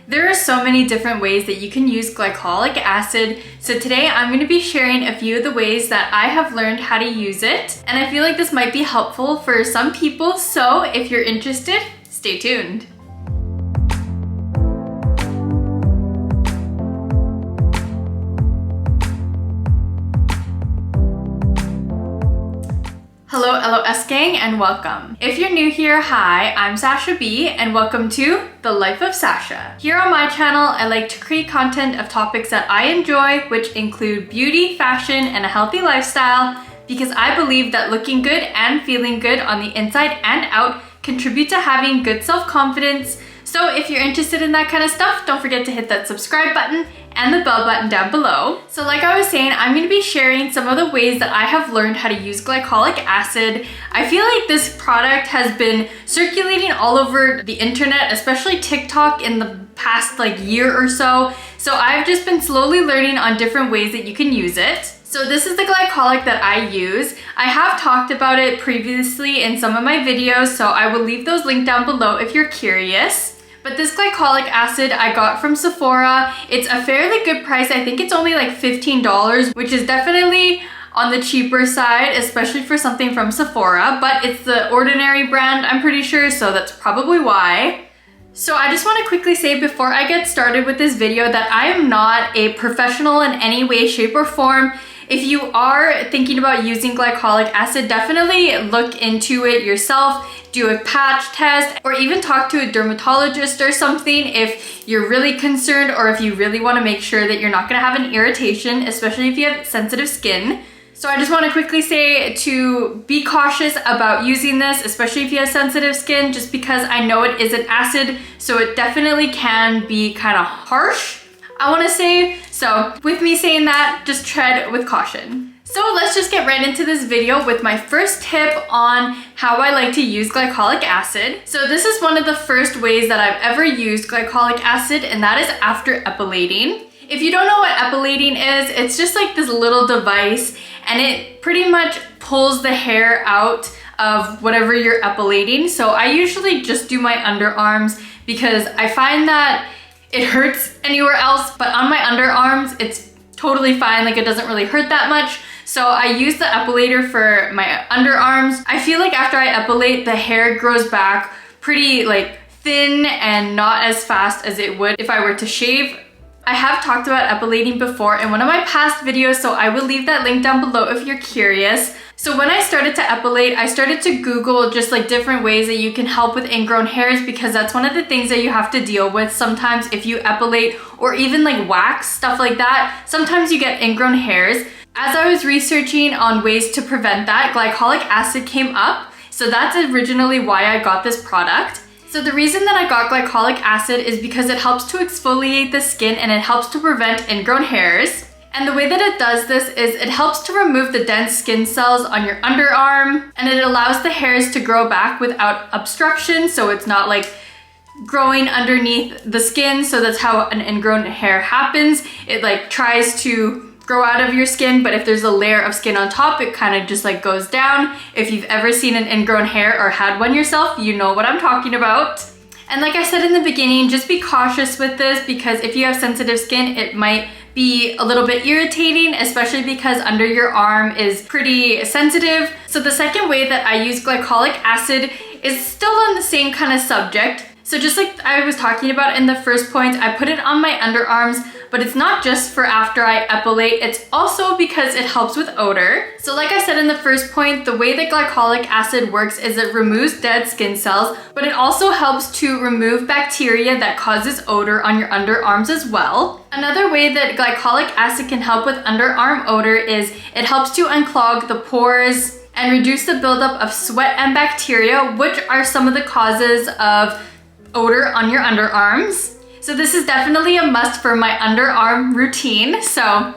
There are so many different ways that you can use glycolic acid, so today I'm going to be sharing a few of the ways that I have learned how to use it, and I feel like this might be helpful for some people, so if you're interested, stay tuned. Hello LOS gang and welcome. If you're new here, hi, I'm Sacha B and welcome to The Life of Sacha. Here on my channel, I like to create content of topics that I enjoy, which include beauty, fashion, and a healthy lifestyle, because I believe that looking good and feeling good on the inside and out contribute to having good self-confidence. So if you're interested in that kind of stuff, don't forget to hit that subscribe button and the bell button down below. So like I was saying, I'm going to be sharing some of the ways that I have learned how to use glycolic acid. I feel like this product has been circulating all over the internet, especially TikTok, in the past year or so. So I've just been slowly learning on different ways that you can use it. So this is the glycolic that I use. I have talked about it previously in some of my videos, so I will leave those linked down below if you're curious. But this glycolic acid I got from Sephora. It's a fairly good price. I think it's only like $15, which is definitely on the cheaper side, especially for something from Sephora, but it's the Ordinary brand, I'm pretty sure, so that's probably why. So I just want to quickly say before I get started with this video that I am not a professional in any way, shape, or form. If you are thinking about using glycolic acid, definitely look into it yourself, do a patch test, or even talk to a dermatologist or something if you're really concerned or if you really want to make sure that you're not going to have an irritation, especially if you have sensitive skin. So I just want to quickly say to be cautious about using this, especially if you have sensitive skin, just because I know it is an acid, so it definitely can be kind of harsh, I want to say. So with me saying that, just tread with caution. So let's just get right into this video with my first tip on how I like to use glycolic acid. So this is one of the first ways that I've ever used glycolic acid, and that is after epilating. If you don't know what epilating is, it's just like this little device, and it pretty much pulls the hair out of whatever you're epilating. So I usually just do my underarms because I find that it hurts anywhere else, but on my underarms, it's totally fine. Like, it doesn't really hurt that much. So I use the epilator for my underarms. I feel like after I epilate, the hair grows back pretty thin and not as fast as it would if I were to shave. I have talked about epilating before in one of my past videos, so I will leave that link down below if you're curious. So when I started to epilate, I started to Google just different ways that you can help with ingrown hairs, because that's one of the things that you have to deal with sometimes if you epilate or even wax, stuff like that. Sometimes you get ingrown hairs. As I was researching on ways to prevent that, glycolic acid came up. So that's originally why I got this product. So the reason that I got glycolic acid is because it helps to exfoliate the skin and it helps to prevent ingrown hairs. And the way that it does this is it helps to remove the dense skin cells on your underarm, and it allows the hairs to grow back without obstruction, so it's not growing underneath the skin. So that's how an ingrown hair happens. It tries to grow out of your skin, but if there's a layer of skin on top, it kind of just goes down. If you've ever seen an ingrown hair or had one yourself, you know what I'm talking about. And like I said in the beginning, just be cautious with this, because if you have sensitive skin, it might be a little bit irritating, especially because under your arm is pretty sensitive. So the second way that I use glycolic acid is still on the same kind of subject. So just like I was talking about in the first point, I put it on my underarms, but it's not just for after I epilate, it's also because it helps with odor. So like I said in the first point, the way that glycolic acid works is it removes dead skin cells, but it also helps to remove bacteria that causes odor on your underarms as well. Another way that glycolic acid can help with underarm odor is it helps to unclog the pores and reduce the buildup of sweat and bacteria, which are some of the causes of odor on your underarms. So this is definitely a must for my underarm routine, so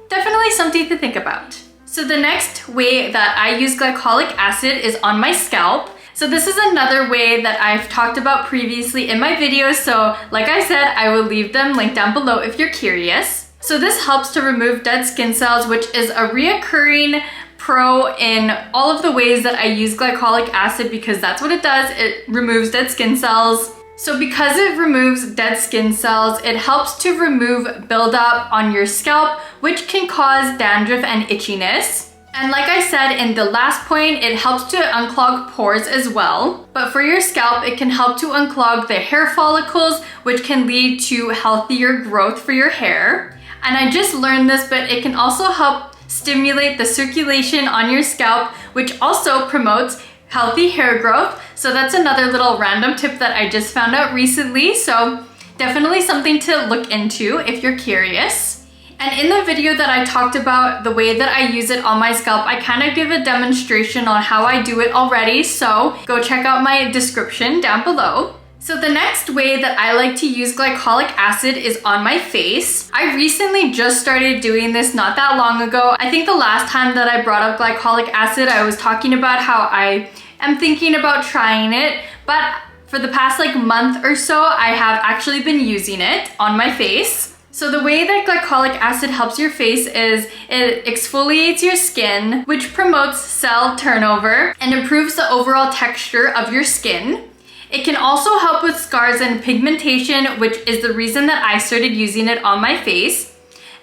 definitely something to think about. So the next way that I use glycolic acid is on my scalp. So this is another way that I've talked about previously in my videos, so like I said, I will leave them linked down below if you're curious. So this helps to remove dead skin cells, which is a reoccurring pro in all of the ways that I use glycolic acid, because that's what it does. It removes dead skin cells. So because it removes dead skin cells, it helps to remove buildup on your scalp, which can cause dandruff and itchiness. And like I said in the last point, it helps to unclog pores as well. But for your scalp, it can help to unclog the hair follicles, which can lead to healthier growth for your hair. And I just learned this, but it can also help stimulate the circulation on your scalp, which also promotes healthy hair growth. So that's another little random tip that I just found out recently. So definitely something to look into if you're curious. And in the video that I talked about the way that I use it on my scalp, I kind of give a demonstration on how I do it already. So go check out my description down below. So the next way that I like to use glycolic acid is on my face. I recently just started doing this not that long ago. I think the last time that I brought up glycolic acid, I was talking about how I am thinking about trying it, but for the past month or so, I have actually been using it on my face. So the way that glycolic acid helps your face is it exfoliates your skin, which promotes cell turnover and improves the overall texture of your skin. It can also help with scars and pigmentation, which is the reason that I started using it on my face.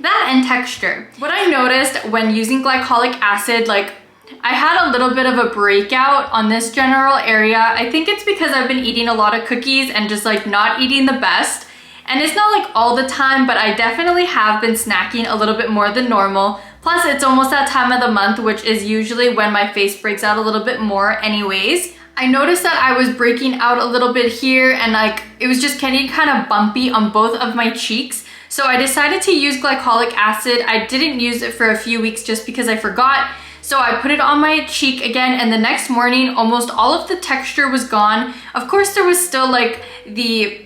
That and texture. What I noticed when using glycolic acid, I had a little bit of a breakout on this general area. I think it's because I've been eating a lot of cookies and just not eating the best. And it's not all the time, but I definitely have been snacking a little bit more than normal. Plus it's almost that time of the month, which is usually when my face breaks out a little bit more anyways. I noticed that I was breaking out a little bit here and it was just getting kind of bumpy on both of my cheeks. So I decided to use glycolic acid. I didn't use it for a few weeks just because I forgot. So I put it on my cheek again, and the next morning, almost all of the texture was gone. Of course, there was still the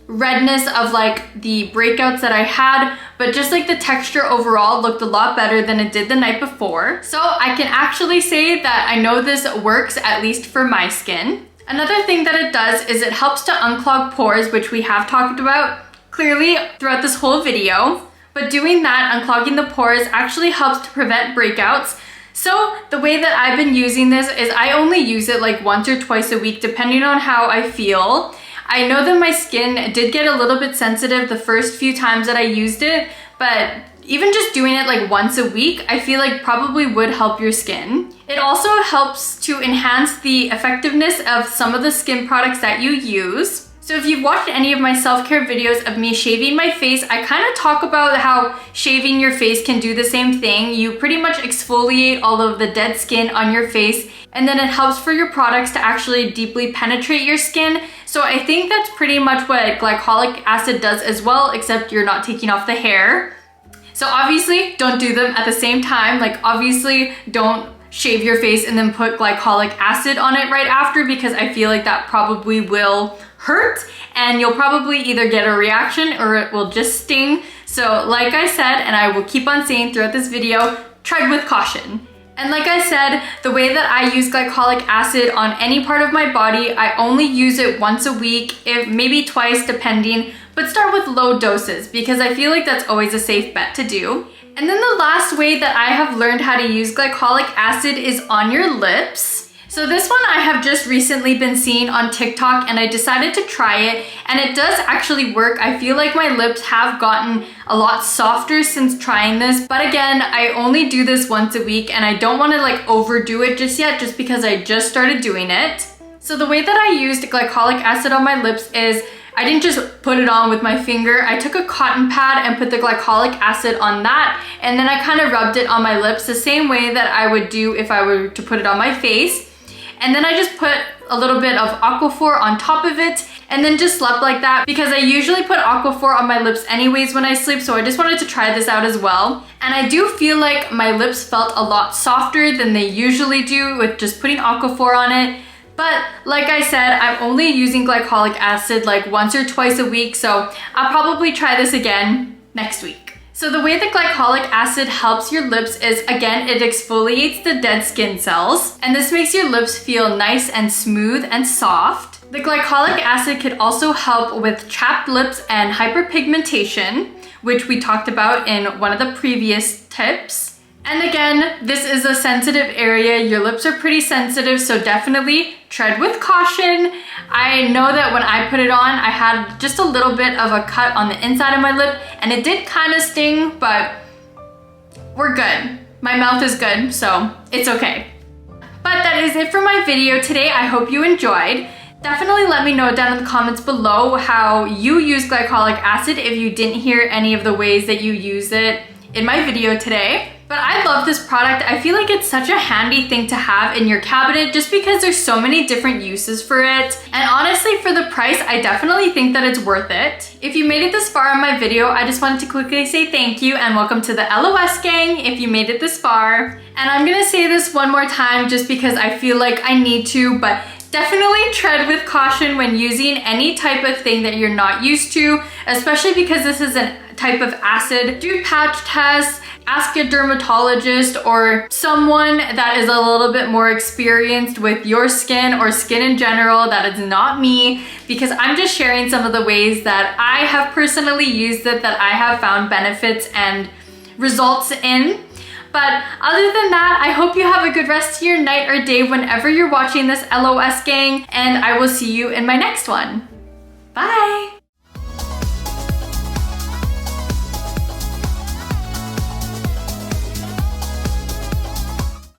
redness of the breakouts that I had, but just the texture overall looked a lot better than it did the night before. So I can actually say that I know this works, at least for my skin. Another thing that it does is it helps to unclog pores, which we have talked about clearly throughout this whole video. But doing that, unclogging the pores, actually helps to prevent breakouts. So the way that I've been using this is I only use it once or twice a week, depending on how I feel. I know that my skin did get a little bit sensitive the first few times that I used it, but even just doing it once a week, I feel probably would help your skin. It also helps to enhance the effectiveness of some of the skin products that you use. So if you've watched any of my self-care videos of me shaving my face, I kind of talk about how shaving your face can do the same thing. You pretty much exfoliate all of the dead skin on your face, and then it helps for your products to actually deeply penetrate your skin. So I think that's pretty much what glycolic acid does as well, except you're not taking off the hair. So obviously don't do them at the same time. Obviously don't shave your face and then put glycolic acid on it right after, because I feel that probably will hurt and you'll probably either get a reaction or it will just sting. So like I said, and I will keep on saying throughout this video, tread with caution. And like I said, the way that I use glycolic acid on any part of my body, I only use it once a week, if maybe twice depending, but start with low doses because I feel that's always a safe bet to do. And then the last way that I have learned how to use glycolic acid is on your lips. So this one I have just recently been seeing on TikTok and I decided to try it, and it does actually work. I feel my lips have gotten a lot softer since trying this, but again, I only do this once a week and I don't want to overdo it just yet, just because I just started doing it. So the way that I used glycolic acid on my lips is I didn't just put it on with my finger. I took a cotton pad and put the glycolic acid on that, and then I kind of rubbed it on my lips the same way that I would do if I were to put it on my face. And then I just put a little bit of Aquaphor on top of it and then just slept like that, because I usually put Aquaphor on my lips anyways when I sleep, so I just wanted to try this out as well. And I do feel my lips felt a lot softer than they usually do with just putting Aquaphor on it. But like I said, I'm only using glycolic acid once or twice a week, so I'll probably try this again next week. So the way that glycolic acid helps your lips is, again, it exfoliates the dead skin cells, and this makes your lips feel nice and smooth and soft. The glycolic acid could also help with chapped lips and hyperpigmentation, which we talked about in one of the previous tips. And again, this is a sensitive area. Your lips are pretty sensitive, so definitely tread with caution. I know that when I put it on, I had just a little bit of a cut on the inside of my lip and it did kind of sting, but we're good. My mouth is good, so it's okay. But that is it for my video today. I hope you enjoyed. Definitely let me know down in the comments below how you use glycolic acid if you didn't hear any of the ways that you use it in my video today. But I love this product. I feel like it's such a handy thing to have in your cabinet just because there's so many different uses for it. And honestly, for the price, I definitely think that it's worth it. If you made it this far in my video, I just wanted to quickly say thank you and welcome to the LOS gang if you made it this far. And I'm gonna say this one more time just because I feel like I need to, but definitely tread with caution when using any type of thing that you're not used to, especially because this is a type of acid. Do patch tests, ask a dermatologist or someone that is a little bit more experienced with your skin or skin in general. That is not me, because I'm just sharing some of the ways that I have personally used it, that I have found benefits and results in. But other than that, I hope you have a good rest of your night or day whenever you're watching this LOS gang, and I will see you in my next one. Bye!